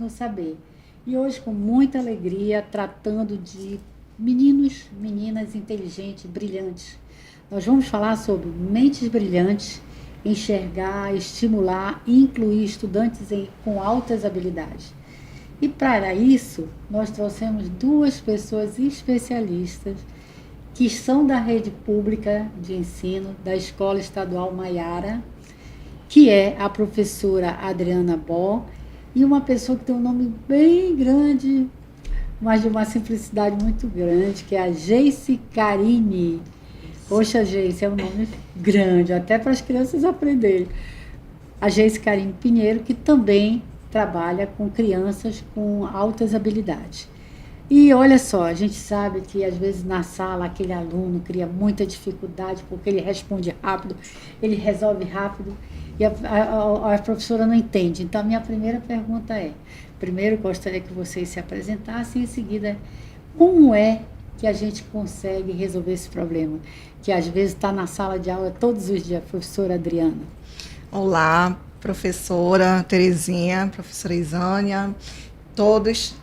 no saber. E hoje, com muita alegria, tratando de meninos, meninas inteligentes, brilhantes. Nós vamos falar sobre mentes brilhantes, enxergar, estimular e incluir estudantes com altas habilidades. E para isso, nós trouxemos duas pessoas especialistas que são da rede pública de ensino da Escola Estadual Maiara, que é a professora Adriana Bó, e uma pessoa que tem um nome bem grande, mas de uma simplicidade muito grande, que é a Geice Carine. Poxa, Geice, é um nome grande, até para as crianças aprenderem. A Geice Carine Pinheiro, que também trabalha com crianças com altas habilidades. E olha só, a gente sabe que às vezes na sala aquele aluno cria muita dificuldade porque ele responde rápido, ele resolve rápido e a professora não entende. Então a minha primeira pergunta é, primeiro gostaria que vocês se apresentassem, em seguida, como é que a gente consegue resolver esse problema? Que às vezes está na sala de aula todos os dias, professora Adriana. Olá, professora Terezinha, professora Isânia, todos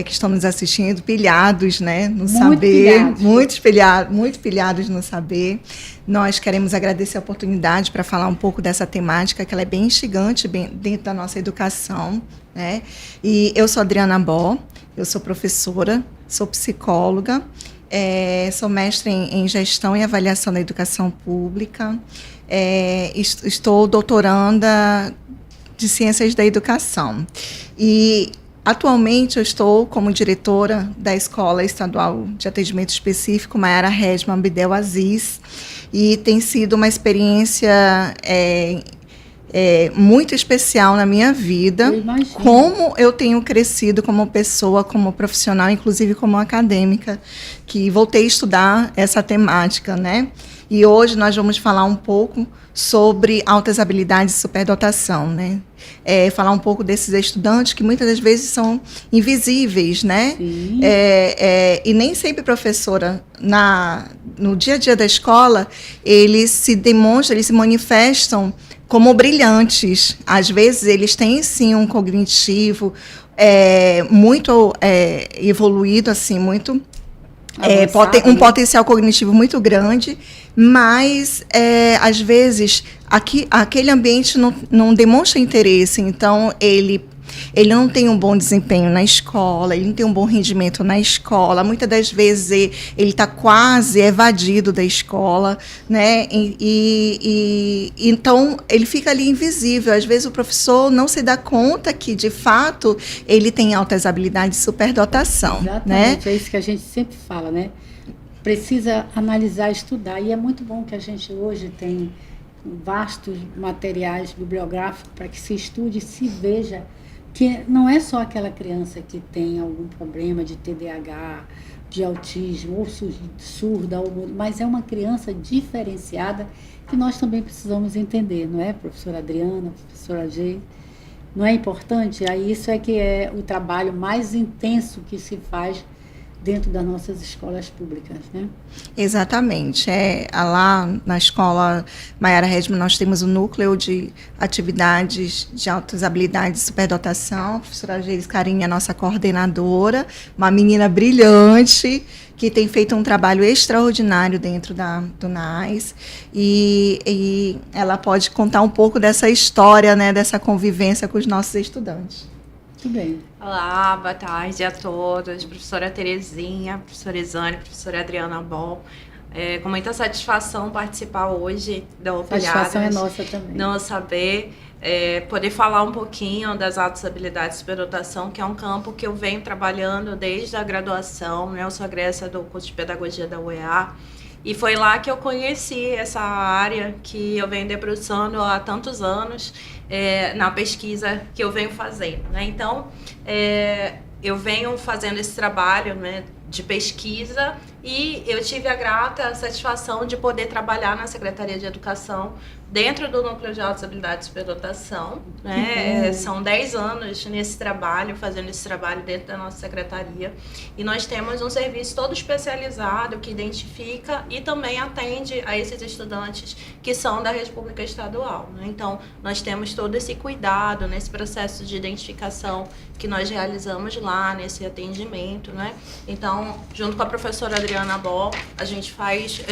que estão nos assistindo, pilhados, né, no saber, muito pilhados no saber. Nós queremos agradecer a oportunidade para falar um pouco dessa temática, que ela é bem instigante dentro da nossa educação, né? E eu sou Adriana Bó, eu sou professora, sou psicóloga, sou mestre em gestão e avaliação da educação pública, estou doutoranda de ciências da educação. E atualmente eu estou como diretora da Escola Estadual de Atendimento Específico Maiara Redman Abdel Aziz, e tem sido uma experiência muito especial na minha vida, como eu tenho crescido como pessoa, como profissional, inclusive como acadêmica, que voltei a estudar essa temática, né? E hoje nós vamos falar um pouco sobre altas habilidades e superdotação, né? Falar um pouco desses estudantes que muitas das vezes são invisíveis, né? E nem sempre, professora, no dia a dia da escola, eles se demonstram, eles se manifestam como brilhantes. Às vezes eles têm sim um cognitivo muito evoluído, assim, muito um potencial cognitivo muito grande, mas às vezes aquele ambiente não demonstra interesse, então ele não tem um bom desempenho na escola, ele não tem um bom rendimento na escola, muitas das vezes ele está quase evadido da escola, né? Então ele fica ali invisível. Às vezes o professor não se dá conta que, de fato, ele tem altas habilidades de superdotação. Exatamente, né? É isso que a gente sempre fala, né? Precisa analisar, estudar, e é muito bom que a gente hoje tem vastos materiais bibliográficos para que se estude e se veja que não é só aquela criança que tem algum problema de TDAH, de autismo, ou surda, mas é uma criança diferenciada que nós também precisamos entender, não é, professora Adriana, professora G? Não é importante? Aí isso é que é o trabalho mais intenso que se faz dentro das nossas escolas públicas, né? Exatamente. Lá na Escola Maiara Redman nós temos um núcleo de atividades de altas habilidades de superdotação. A professora Geice Carine é a nossa coordenadora, uma menina brilhante, que tem feito um trabalho extraordinário dentro do NAS, e ela pode contar um pouco dessa história, né, dessa convivência com os nossos estudantes. Muito bem. Olá, boa tarde a todos. Professora Terezinha, professora Isânia, professora Adriana Bó. Com muita satisfação participar hoje da Satisfação é nossa também. No saber, poder falar um pouquinho das altas habilidades de superdotação, que é um campo que eu venho trabalhando desde a graduação, né? Eu sou egressa do curso de pedagogia da UEA. E foi lá que eu conheci essa área que eu venho debruçando há tantos anos, na pesquisa que eu venho fazendo, né? Então, eu venho fazendo esse trabalho, né, de pesquisa, e eu tive a grata satisfação de poder trabalhar na Secretaria de Educação dentro do Núcleo de Altas Habilidades e Superdotação, né? São 10 anos nesse trabalho, fazendo esse trabalho dentro da nossa secretaria, e nós temos um serviço todo especializado que identifica e também atende a esses estudantes que são da rede pública estadual, né? Então, nós temos todo esse cuidado nesse processo de identificação que nós realizamos lá, nesse atendimento, né? Então, junto com a professora Adriana Bó, a gente faz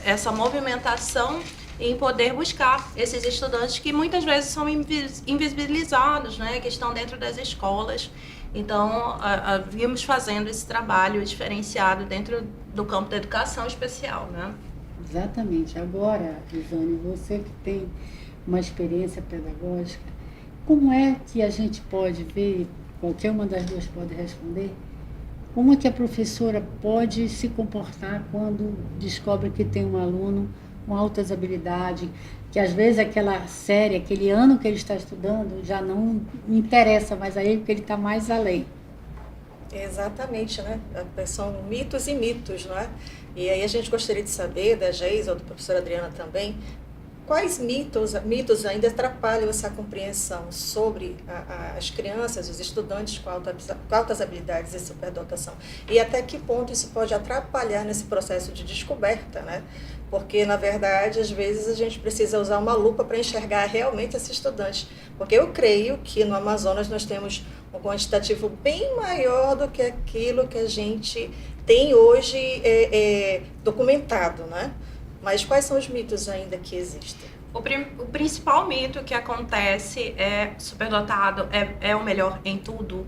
essa movimentação em poder buscar esses estudantes que muitas vezes são invisibilizados, né, que estão dentro das escolas. Então, vimos fazendo esse trabalho diferenciado dentro do campo da educação especial, né? Exatamente. Agora, Isane, você que tem uma experiência pedagógica, como é que a gente pode ver, qualquer uma das duas pode responder, como é que a professora pode se comportar quando descobre que tem um aluno com altas habilidades, que às vezes aquela série, aquele ano que ele está estudando, já não interessa mais a ele, porque ele está mais além. Exatamente, né? São mitos e mitos, não é? E aí a gente gostaria de saber, da Geisa ou da professora Adriana também, quais mitos ainda atrapalham essa compreensão sobre as crianças, os estudantes com altas habilidades e superdotação? E até que ponto isso pode atrapalhar nesse processo de descoberta, né? Porque, na verdade, às vezes a gente precisa usar uma lupa para enxergar realmente esse estudante. Porque eu creio que no Amazonas nós temos um quantitativo bem maior do que aquilo que a gente tem hoje documentado, né? Mas quais são os mitos ainda que existem? O principal mito que acontece superdotado é o melhor em tudo.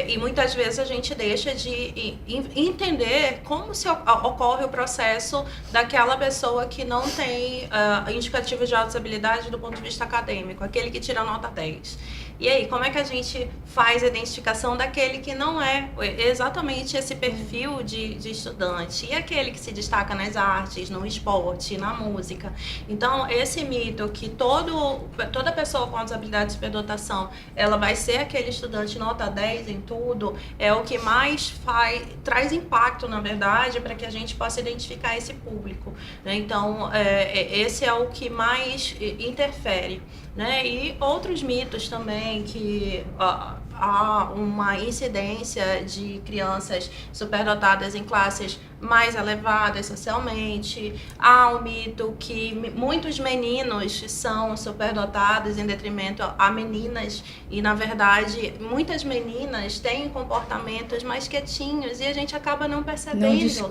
E muitas vezes a gente deixa de entender como se ocorre o processo daquela pessoa que não tem indicativos de altas habilidades do ponto de vista acadêmico, aquele que tira nota 10. E aí, como é que a gente faz a identificação daquele que não é exatamente esse perfil de estudante? E aquele que se destaca nas artes, no esporte, na música? Então, esse mito que toda pessoa com altas habilidades de superdotação, ela vai ser aquele estudante nota 10 em tudo, é o que mais traz impacto, na verdade, para que a gente possa identificar esse público, né? Então, esse é o que mais interfere, né? E outros mitos também, que há uma incidência de crianças superdotadas em classes mais elevadas socialmente. Há um mito que muitos meninos são superdotados em detrimento a meninas, e na verdade muitas meninas têm comportamentos mais quietinhos e a gente acaba não percebendo,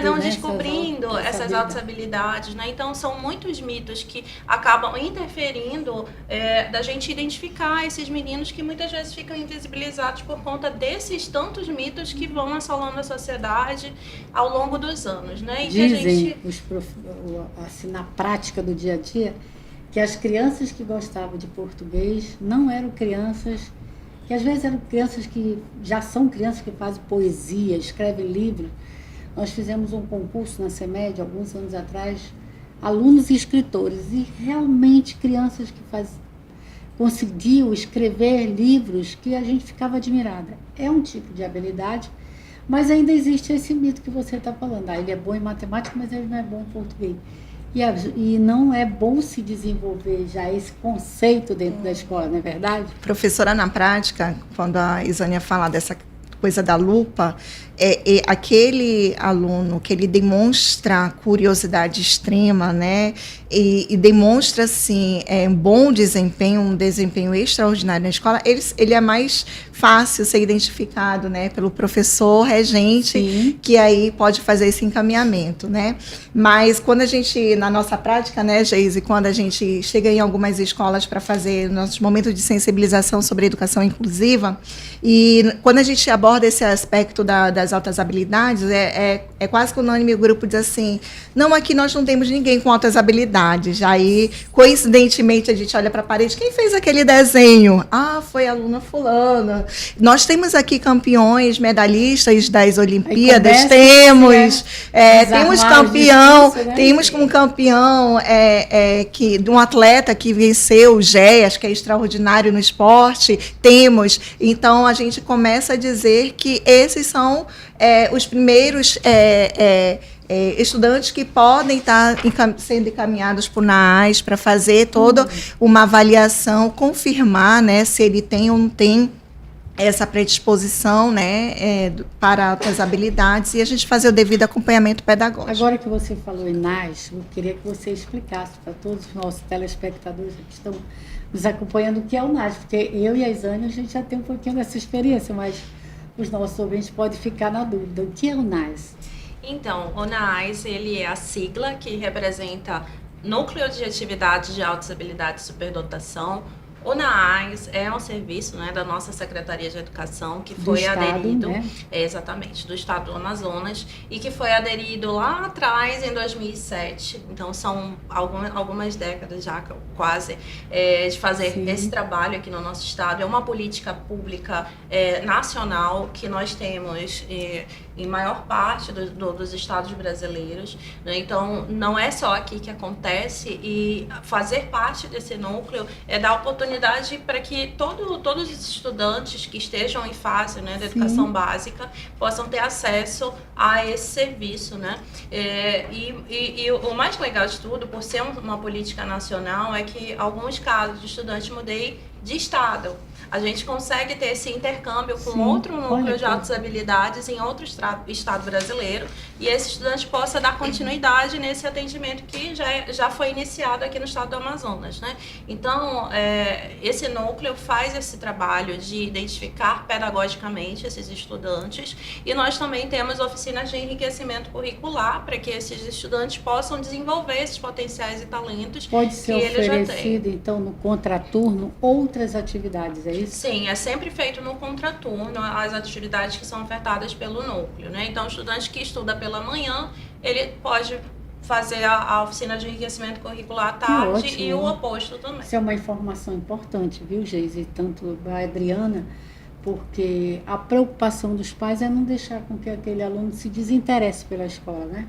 não descobrindo essas altas habilidades, né? Então são muitos mitos que acabam interferindo da gente identificar esses meninos que muitas vezes ficam invisibilizados por conta desses tantos mitos que vão assolando a sociedade ao longo dos anos, né? E dizem assim, na prática do dia a dia, que as crianças que gostavam de português não eram crianças, que às vezes eram crianças que já são crianças que fazem poesia, escrevem livros. Nós fizemos um concurso na CEMED, alguns anos atrás, alunos e escritores, e realmente crianças que conseguiam escrever livros que a gente ficava admirada. É um tipo de habilidade, mas ainda existe esse mito que você está falando. Ele é bom em matemática, mas ele não é bom em português. E não é bom se desenvolver já esse conceito dentro da escola, não é verdade? Professora, na prática, quando a Isânia fala dessa coisa da lupa, aquele aluno que ele demonstra curiosidade extrema, né, e demonstra, assim, um bom desempenho, um desempenho extraordinário na escola, ele é mais fácil ser identificado, né, pelo professor regente, sim, que aí pode fazer esse encaminhamento, né. Mas quando a gente, na nossa prática, né, Geise, quando a gente chega em algumas escolas para fazer nossos momentos de sensibilização sobre educação inclusiva, e quando a gente aborda esse aspecto das altas habilidades, é quase que unânime, o grupo diz assim, não, aqui nós não temos ninguém com altas habilidades. Aí, coincidentemente, a gente olha para a parede, quem fez aquele desenho? Ah, foi a aluna fulana. Nós temos aqui campeões, medalhistas das Olimpíadas, temos campeão, né? Temos um campeão de um atleta que venceu o GEAS, que é extraordinário no esporte, temos. Então, a gente começa a dizer que esses são os primeiros estudantes que podem estar sendo encaminhados para o NAS para fazer toda uma avaliação, confirmar, né, se ele tem ou não tem essa predisposição, né, para outras habilidades, e a gente fazer o devido acompanhamento pedagógico. Agora que você falou em NAS, eu queria que você explicasse para todos os nossos telespectadores que estão nos acompanhando o que é o NAS, porque eu e a Isane, a gente já tem um pouquinho dessa experiência, mas os nossos ouvintes podem ficar na dúvida. O que é o NAS? Então, o NAS, ele é a sigla que representa Núcleo de Atividades de Altas Habilidades e Superdotação. O NAS é um serviço, né, da nossa Secretaria de Educação que foi aderido, né? Exatamente, do Estado do Amazonas, e que foi aderido lá atrás, em 2007. Então, são algumas décadas já, quase, de fazer Sim. esse trabalho aqui no nosso estado. É uma política pública nacional que nós temos em maior parte dos estados brasileiros, né? Então, não é só aqui que acontece, e fazer parte desse núcleo dar oportunidade para que todos os estudantes que estejam em fase, né, da educação Sim. básica possam ter acesso a esse serviço, né? E o mais legal de tudo, por ser uma política nacional, é que alguns casos de estudantes mudei de estado. A gente consegue ter esse intercâmbio com Sim, outro núcleo de altas habilidades em outro estado brasileiro, e esse estudante possa dar continuidade nesse atendimento que já foi iniciado aqui no estado do Amazonas, né? Então, esse núcleo faz esse trabalho de identificar pedagogicamente esses estudantes, e nós também temos oficinas de enriquecimento curricular para que esses estudantes possam desenvolver esses potenciais e talentos Pode ser que eles já têm. oferecido, então, no contraturno, outras atividades, é isso? Sim, é sempre feito no contraturno as atividades que são ofertadas pelo núcleo, né? Então, o estudante que estuda pela manhã, ele pode fazer a oficina de enriquecimento curricular à tarde e o oposto também. Isso é uma informação importante, viu, Geise? Tanto a Adriana, porque a preocupação dos pais é não deixar com que aquele aluno se desinteresse pela escola, né?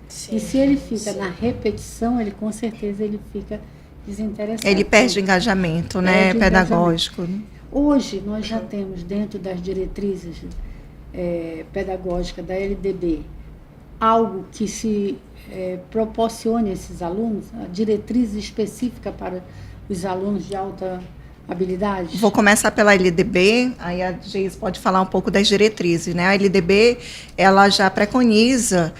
Sim, e se ele fica na repetição, ele com certeza ele fica desinteressado. Ele perde o engajamento, né, pedagógico. Engajamento. Hoje, nós já temos dentro das diretrizes pedagógicas da LDB algo que se proporcione a esses alunos, a diretriz específica para os alunos de alta habilidade? Vou começar pela LDB, aí a Geise pode falar um pouco das diretrizes, né? A LDB, ela já preconiza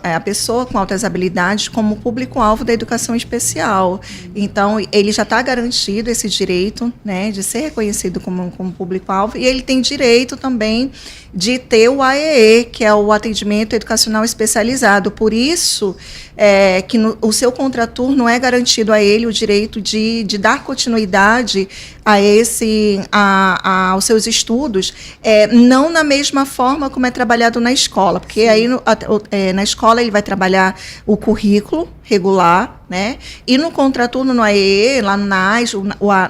a pessoa com altas habilidades como público-alvo da educação especial. Então, ele já está garantido esse direito, né, de ser reconhecido como público-alvo, e ele tem direito também de ter o AEE, que é o atendimento educacional especializado. Por isso, que o seu contraturno é garantido a ele o direito de dar continuidade aos seus estudos, não na mesma forma como é trabalhado na escola, porque Sim. aí na escola ele vai trabalhar o currículo regular, né? E no contraturno, no AEE, lá no NAS, o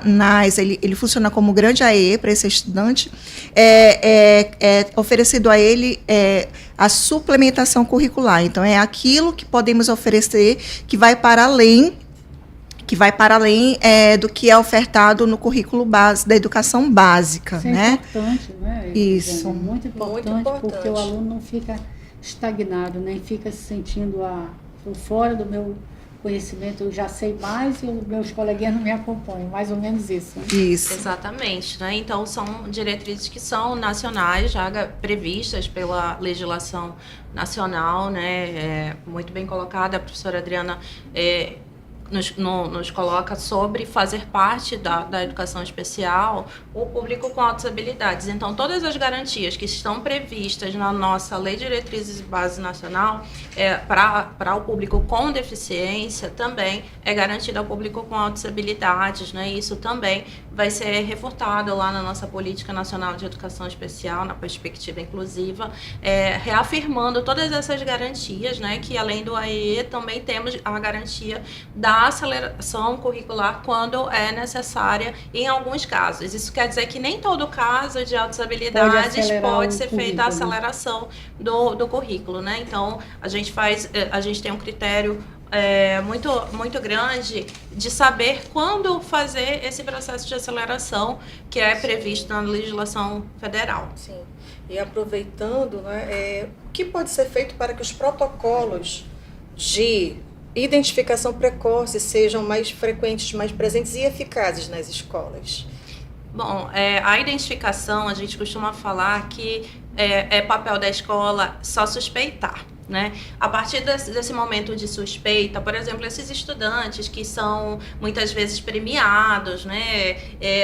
NAS, ele funciona como grande AEE para esse estudante, é oferecido a ele a suplementação curricular. Então, é aquilo que podemos oferecer que vai para além do que é ofertado no currículo base da educação básica. Isso né? É importante, né? Isso. É muito importante, porque o aluno não fica estagnado, nem fica se sentindo fora do meu conhecimento, eu já sei mais e os meus coleguinhas não me acompanham, mais ou menos isso. Né? Isso. Exatamente, né? Então, são diretrizes que são nacionais, já previstas pela legislação nacional, né? Muito bem colocada, a professora Adriana nos coloca sobre fazer parte da educação especial o público com altas habilidades. Então, todas as garantias que estão previstas na nossa Lei de Diretrizes e Base Nacional para o público com deficiência também é garantida ao público com altas habilidades, né? Isso também vai ser reforçado lá na nossa Política Nacional de Educação Especial, na perspectiva inclusiva, reafirmando todas essas garantias, né? Que além do AEE também temos a garantia da aceleração curricular quando é necessária em alguns casos. Isso quer dizer que nem todo caso de altas habilidades pode ser feita a aceleração do currículo, né? Então, a gente tem um critério muito grande de saber quando fazer esse processo de aceleração que é previsto na legislação federal. Sim. E aproveitando, né, o que pode ser feito para que os protocolos de identificação precoce sejam mais frequentes, mais presentes e eficazes nas escolas? Bom, a identificação, a gente costuma falar que é papel da escola só suspeitar, né? A partir desse momento de suspeita, por exemplo, esses estudantes que são muitas vezes premiados, né?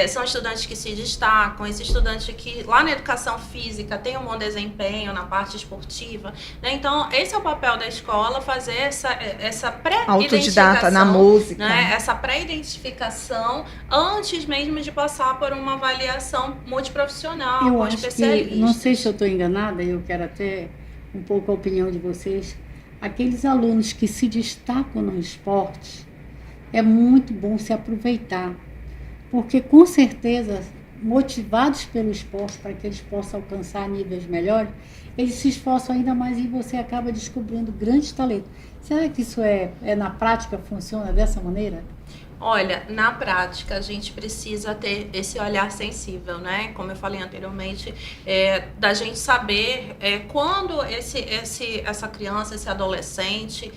São estudantes que se destacam, esse estudante que lá na educação física tem um bom desempenho na parte esportiva, né? Então, esse é o papel da escola, fazer essa pré-identificação. Autodidata na música. Né? Essa pré-identificação antes mesmo de passar por uma avaliação multiprofissional com especialistas. Não sei se eu estou enganada, eu quero até um pouco a opinião de vocês. Aqueles alunos que se destacam no esporte, é muito bom se aproveitar, porque com certeza, motivados pelo esporte, para que eles possam alcançar níveis melhores, eles se esforçam ainda mais e você acaba descobrindo grandes talentos. Será que isso na prática funciona dessa maneira? Olha, na prática a gente precisa ter esse olhar sensível, né? Como eu falei anteriormente, da gente saber quando essa criança, esse adolescente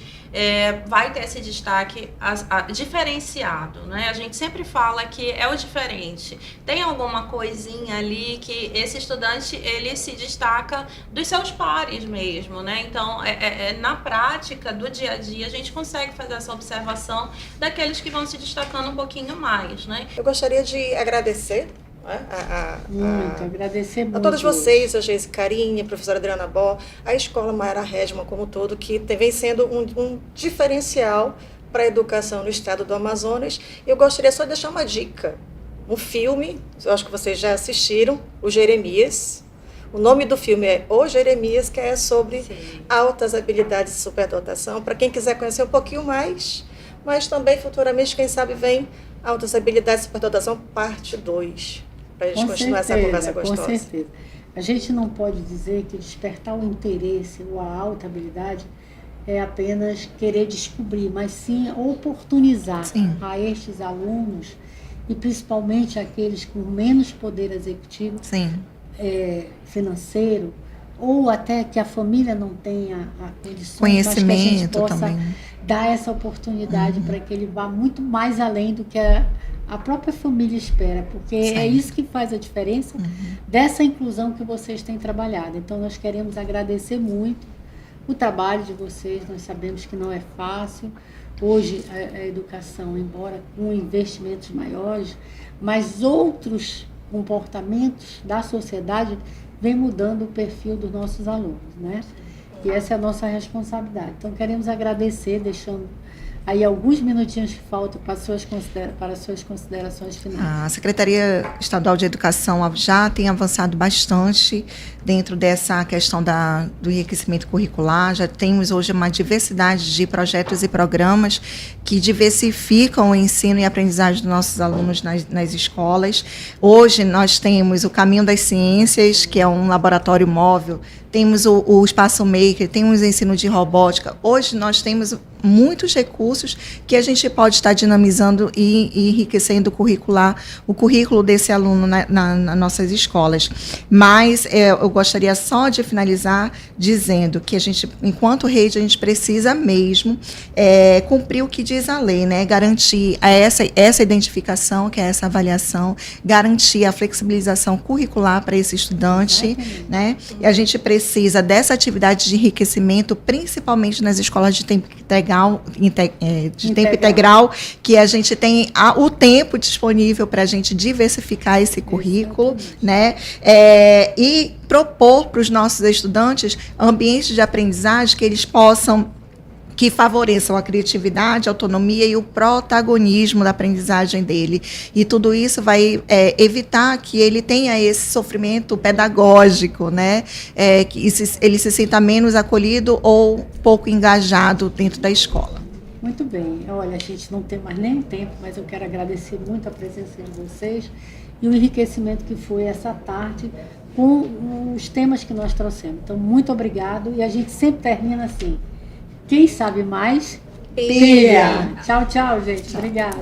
vai ter esse destaque diferenciado, né? A gente sempre fala que é o diferente. Tem alguma coisinha ali que esse estudante, ele se destaca dos seus pares mesmo, né? Então, na prática do dia a dia, a gente consegue fazer essa observação daqueles que vão se destacando um pouquinho mais, né? Eu gostaria de agradecer agradecer muito a todos vocês, a Geise Carinha, a professora Adriana Bó, a Escola Mayara Redman como um todo, que vem sendo um diferencial para a educação no estado do Amazonas. Eu gostaria só de deixar uma dica, um filme, eu acho que vocês já assistiram, o Jeremias. O nome do filme é O Jeremias, que é sobre altas habilidades de superdotação, para quem quiser conhecer um pouquinho mais, mas também futuramente, quem sabe, vem Altas Habilidades de Superdotação, parte 2. Para a gente continuar essa conversa gostosa. Com certeza. A gente não pode dizer que despertar o interesse ou a alta habilidade é apenas querer descobrir, mas sim oportunizar a estes alunos, e principalmente aqueles com menos poder executivo, financeiro, ou até que a família não tenha a condição, conhecimento, que a gente possa também dar essa oportunidade para que ele vá muito mais além do que a própria família espera, porque é isso que faz a diferença dessa inclusão que vocês têm trabalhado. Então, nós queremos agradecer muito o trabalho de vocês, nós sabemos que não é fácil. Hoje, a educação, embora com investimentos maiores, mas outros comportamentos da sociedade vem mudando o perfil dos nossos alunos, né? E essa é a nossa responsabilidade. Então, queremos agradecer, deixando aí alguns minutinhos que faltam para as suas considerações finais. A Secretaria Estadual de Educação já tem avançado bastante dentro dessa questão do enriquecimento curricular. Já temos hoje uma diversidade de projetos e programas que diversificam o ensino e aprendizagem dos nossos alunos nas escolas. Hoje nós temos o Caminho das Ciências, que é um laboratório móvel, temos o Espaço Maker, temos o ensino de robótica. Hoje nós temos muitos recursos que a gente pode estar dinamizando e enriquecendo o currículo desse aluno nas nossas escolas. Mas eu gostaria só de finalizar dizendo que a gente, enquanto rede, a gente precisa mesmo cumprir o que diz a lei, né? Garantir essa identificação, que é essa avaliação, garantir a flexibilização curricular para esse estudante, né? E a gente precisa dessa atividade de enriquecimento, principalmente nas escolas de tempo integral, que a gente tem o tempo disponível para a gente diversificar esse currículo, né? E propor para os nossos estudantes ambientes de aprendizagem que favoreçam a criatividade, a autonomia e o protagonismo da aprendizagem dele. E tudo isso vai evitar que ele tenha esse sofrimento pedagógico, né? Que ele se sinta menos acolhido ou pouco engajado dentro da escola. Muito bem. Olha, a gente não tem mais nem tempo, mas eu quero agradecer muito a presença de vocês e o enriquecimento que foi essa tarde com os temas que nós trouxemos. Então, muito obrigado. E a gente sempre termina assim: quem sabe mais, Pia. Tchau, tchau, gente. Obrigada.